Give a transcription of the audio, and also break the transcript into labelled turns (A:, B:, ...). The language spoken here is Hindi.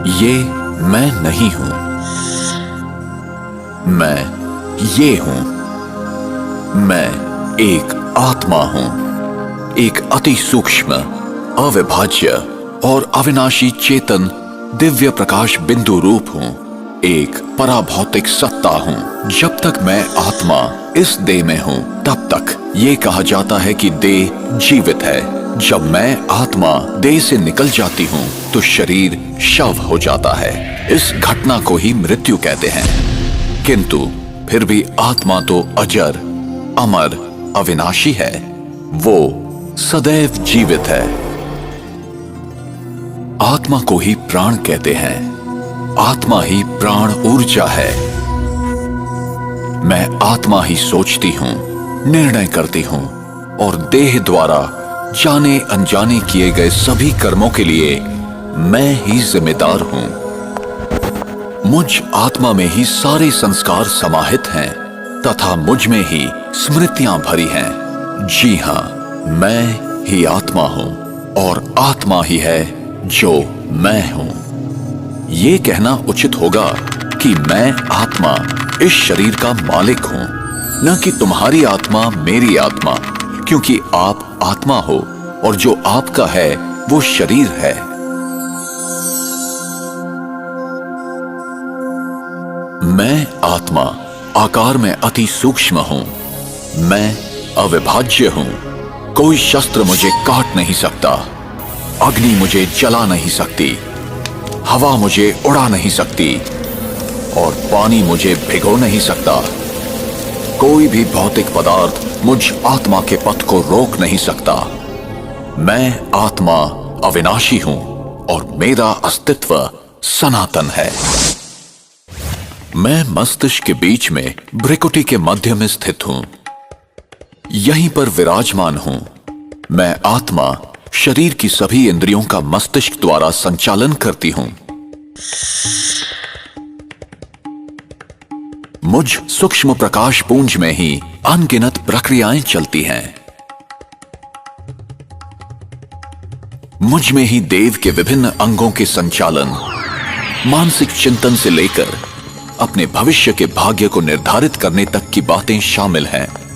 A: ये मैं नहीं हूं, मैं ये हूं। मैं एक आत्मा हूं, एक अति सूक्ष्म, अविभाज्य और अविनाशी चेतन दिव्य प्रकाश बिंदु रूप हूं। एक पराभौतिक सत्ता हूं। जब तक मैं आत्मा इस देह में हूं, तब तक ये कहा जाता है कि देह जीवित है। जब मैं आत्मा देह से निकल जाती हूं, तो शरीर शव हो जाता है। इस घटना को ही मृत्यु कहते हैं। किंतु फिर भी आत्मा तो अजर, अमर, अविनाशी है। वो सदैव जीवित है। आत्मा को ही प्राण कहते हैं। आत्मा ही प्राण ऊर्जा है। मैं आत्मा ही सोचती हूं, निर्णय करती हूं और देह द्वारा जाने अनजाने किए गए सभी कर्मों के लिए मैं ही जिम्मेदार हूं। मुझ आत्मा में ही सारे संस्कार समाहित हैं तथा मुझ में ही स्मृतियां भरी हैं। जी हां, मैं ही आत्मा हूं और आत्मा ही है जो मैं हूं। ये कहना उचित होगा कि मैं आत्मा इस शरीर का मालिक हूं, न कि तुम्हारी आत्मा मेरी आत्मा, क्योंकि आप आत्मा हो और जो आपका है वो शरीर है। मैं आत्मा आकार में अति सूक्ष्म हूं। मैं अविभाज्य हूं। कोई शस्त्र मुझे काट नहीं सकता। अग्नि मुझे जला नहीं सकती। हवा मुझे उड़ा नहीं सकती और पानी मुझे भिगो नहीं सकता। कोई भी भौतिक पदार्थ मुझ आत्मा के पथ को रोक नहीं सकता। मैं आत्मा अविनाशी हूं और मेरा अस्तित्व सनातन है। मैं मस्तिष्क के बीच में भ्रिकुटी के मध्य में स्थित हूं। यहीं पर विराजमान हूं। मैं आत्मा शरीर की सभी इंद्रियों का मस्तिष्क द्वारा संचालन करती हूं। मुझ सूक्ष्म प्रकाश पुंज में ही अनगिनत प्रक्रियाएं चलती हैं। मुझ में ही देव के विभिन्न अंगों के संचालन, मानसिक चिंतन से लेकर अपने भविष्य के भाग्य को निर्धारित करने तक की बातें शामिल हैं।